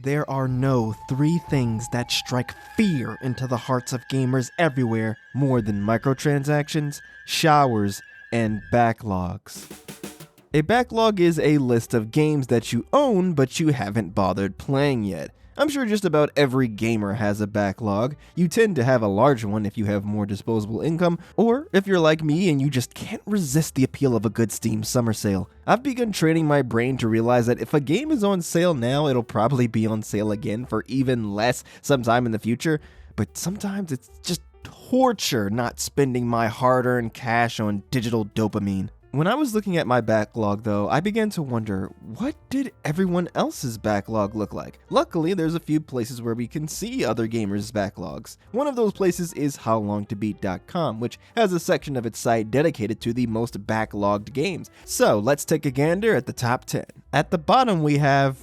There are no three things that strike fear into the hearts of gamers everywhere more than microtransactions, showers, and backlogs. A backlog is a list of games that you own but you haven't bothered playing yet. I'm sure just about every gamer has a backlog. You tend to have a large one if you have more disposable income, or if you're like me and you just can't resist the appeal of a good Steam summer sale. I've begun training my brain to realize that if a game is on sale now, it'll probably be on sale again for even less sometime in the future, but sometimes it's just torture not spending my hard-earned cash on digital dopamine. When I was looking at my backlog though, I began to wonder, what did everyone else's backlog look like? Luckily, there's a few places where we can see other gamers' backlogs. One of those places is howlongtobeat.com, which has a section of its site dedicated to the most backlogged games. So let's take a gander at the top 10. At the bottom we have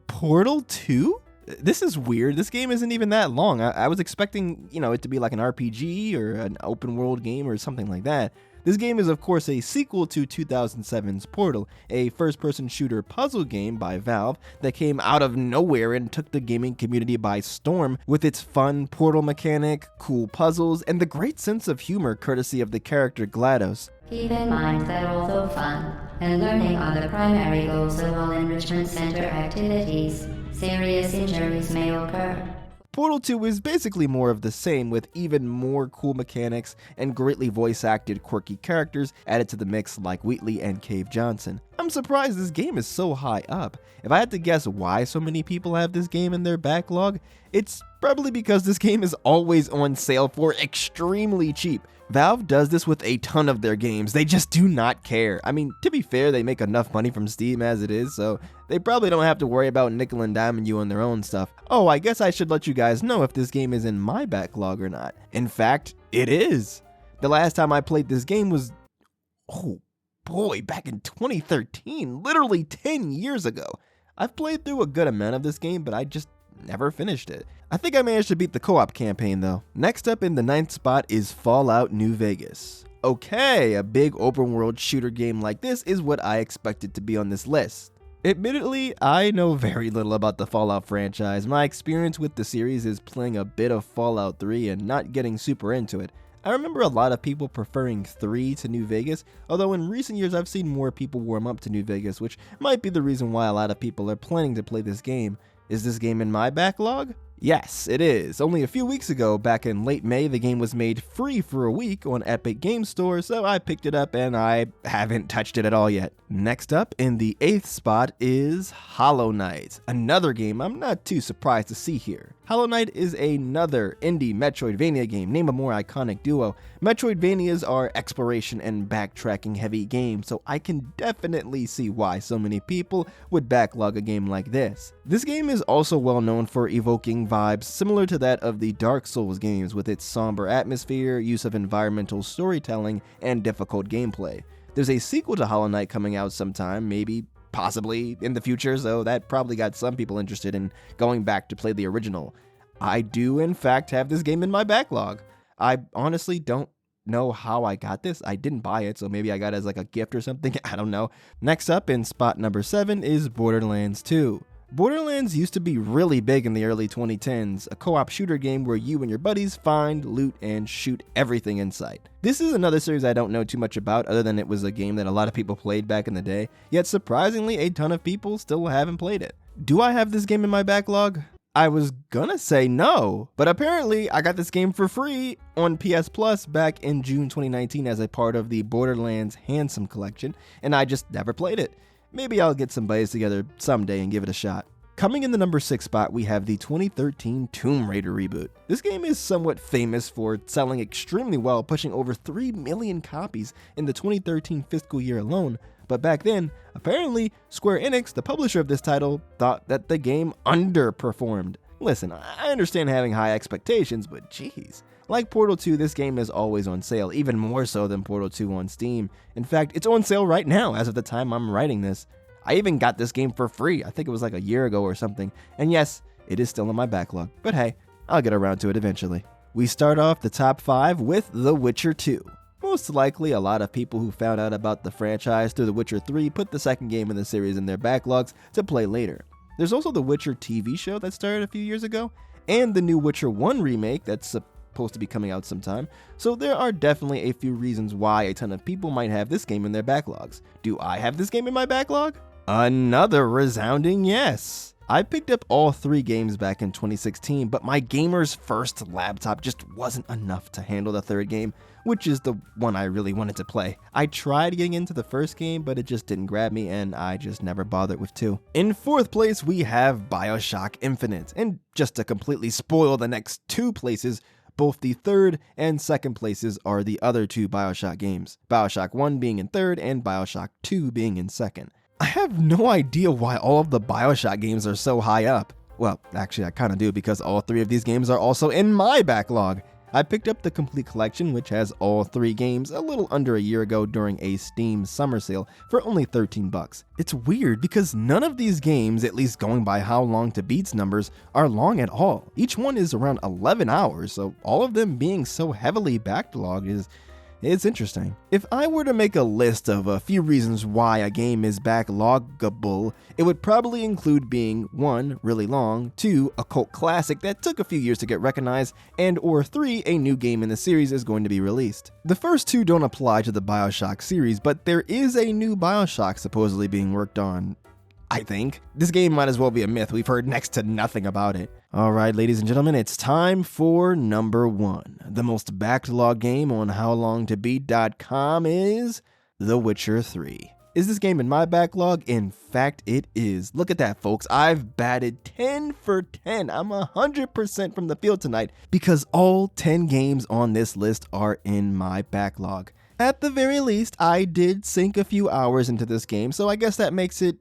Portal 2? This is weird. This game isn't even that long. I was expecting, it to be like an RPG or an open world game or something like that. This game is of course a sequel to 2007's Portal, a first-person shooter puzzle game by Valve that came out of nowhere and took the gaming community by storm with its fun Portal mechanic, cool puzzles, and the great sense of humor courtesy of the character GLaDOS. Keep in mind that although fun and learning are the primary goals of all enrichment center activities, serious injuries may occur. Portal 2 is basically more of the same, with even more cool mechanics and greatly voice-acted quirky characters added to the mix like Wheatley and Cave Johnson. I'm surprised this game is so high up. If I had to guess why so many people have this game in their backlog, it's probably because this game is always on sale for extremely cheap. Valve does this with a ton of their games. They just do not care. I mean, to be fair, they make enough money from Steam as it is, so they probably don't have to worry about nickel and diming you on their own stuff. Oh, I guess I should let you guys know if this game is in my backlog or not. In fact, it is. The last time I played this game was, oh boy, back in 2013, literally 10 years ago. I've played through a good amount of this game, but I just never finished it. I think I managed to beat the co-op campaign though. Next up in the 9th spot is Fallout New Vegas. Okay, a big open world shooter game like this is what I expected to be on this list. Admittedly, I know very little about the Fallout franchise. My experience with the series is playing a bit of Fallout 3 and not getting super into it. I remember a lot of people preferring 3 to New Vegas, although in recent years I've seen more people warm up to New Vegas, which might be the reason why a lot of people are planning to play this game. Is this game in my backlog? Yes, it is. Only a few weeks ago, back in late May, the game was made free for a week on Epic Games Store, so I picked it up and I haven't touched it at all yet. Next up, in the 8th spot, is Hollow Knight, another game I'm not too surprised to see here. Hollow Knight is another indie Metroidvania game, name a more iconic duo. Metroidvanias are exploration and backtracking heavy games, so I can definitely see why so many people would backlog a game like this. This game is also well known for evoking vibes similar to that of the Dark Souls games with its somber atmosphere, use of environmental storytelling, and difficult gameplay. There's a sequel to Hollow Knight coming out sometime, possibly in the future, so that probably got some people interested in going back to play the original. I do in fact have this game in my backlog. I honestly don't know how I got this. I didn't buy it, so maybe I got it as like a gift or something, I don't know. Next up in spot number 7 is Borderlands 2. Borderlands used to be really big in the early 2010s, a co-op shooter game where you and your buddies find, loot, and shoot everything in sight. This is another series I don't know too much about other than it was a game that a lot of people played back in the day, yet surprisingly a ton of people still haven't played it. Do I have this game in my backlog? I was gonna say no, but apparently I got this game for free on PS Plus back in June 2019 as a part of the Borderlands Handsome Collection, and I just never played it. Maybe I'll get some buddies together someday and give it a shot. Coming in the number 6 spot, we have the 2013 Tomb Raider reboot. This game is somewhat famous for selling extremely well, pushing over 3 million copies in the 2013 fiscal year alone, but back then, apparently, Square Enix, the publisher of this title, thought that the game underperformed. Listen, I understand having high expectations, but geez. Like Portal 2, this game is always on sale, even more so than Portal 2 on Steam. In fact, it's on sale right now as of the time I'm writing this. I even got this game for free, I think it was like a year ago or something, and yes, it is still in my backlog, but hey, I'll get around to it eventually. We start off the top 5 with The Witcher 2. Most likely, a lot of people who found out about the franchise through The Witcher 3 put the second game in the series in their backlogs to play later. There's also the Witcher TV show that started a few years ago, and the new Witcher 1 remake that's supposed to be coming out sometime, so there are definitely a few reasons why a ton of people might have this game in their backlogs. Do I have this game in my backlog? Another resounding yes! I picked up all 3 games back in 2016, but my gamer's first laptop just wasn't enough to handle the 3rd game, which is the one I really wanted to play. I tried getting into the first game, but it just didn't grab me, and I just never bothered with 2. In 4th place, we have BioShock Infinite, and just to completely spoil the next 2 places, both the 3rd and 2nd places are the other 2 BioShock games, BioShock 1 being in 3rd and BioShock 2 being in 2nd. I have no idea why all of the BioShock games are so high up. Well, actually I kinda do, because all 3 of these games are also in my backlog. I picked up the complete collection, which has all 3 games, a little under a year ago during a Steam summer sale for only $13. It's weird because none of these games, at least going by How Long to Beat's numbers, are long at all. Each one is around 11 hours, so all of them being so heavily backlogged it's interesting. If I were to make a list of a few reasons why a game is backloggable, it would probably include being 1, really long, 2, a cult classic that took a few years to get recognized, and or 3, a new game in the series is going to be released. The first 2 don't apply to the BioShock series, but there is a new BioShock supposedly being worked on. I think. This game might as well be a myth. We've heard next to nothing about it. Alright, ladies and gentlemen, it's time for number 1. The most backlogged game on HowLongToBeat.com is The Witcher 3. Is this game in my backlog? In fact, it is. Look at that, folks. I've batted 10 for 10. I'm 100% from the field tonight because all 10 games on this list are in my backlog. At the very least, I did sink a few hours into this game, so I guess that makes it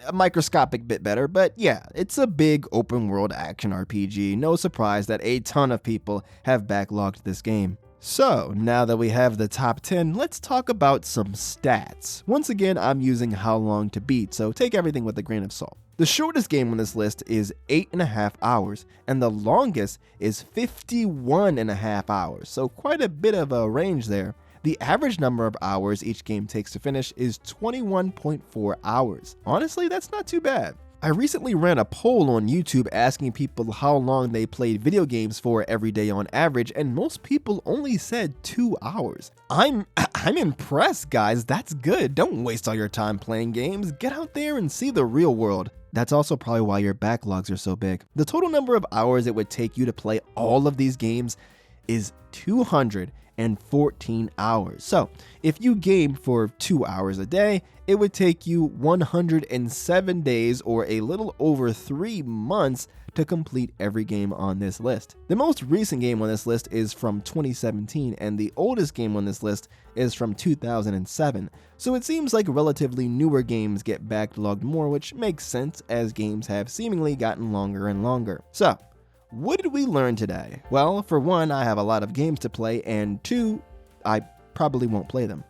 a microscopic bit better, but yeah, it's a big open world action RPG. No surprise that a ton of people have backlogged this game. So, now that we have the top 10, let's talk about some stats. Once again, I'm using How Long to Beat, so take everything with a grain of salt. The shortest game on this list is 8.5 hours, and the longest is 51.5 hours, so quite a bit of a range there. The average number of hours each game takes to finish is 21.4 hours. Honestly, that's not too bad. I recently ran a poll on YouTube asking people how long they played video games for every day on average, and most people only said 2 hours. I'm impressed, guys. That's good. Don't waste all your time playing games. Get out there and see the real world. That's also probably why your backlogs are so big. The total number of hours it would take you to play all of these games is 214 hours. So if you game for 2 hours a day, it would take you 107 days or a little over 3 months to complete every game on this list. The most recent game on this list is from 2017, and the oldest game on this list is from 2007. So it seems like relatively newer games get backlogged more, which makes sense as games have seemingly gotten longer and longer. So, what did we learn today? Well, for one, I have a lot of games to play, and 2, I probably won't play them.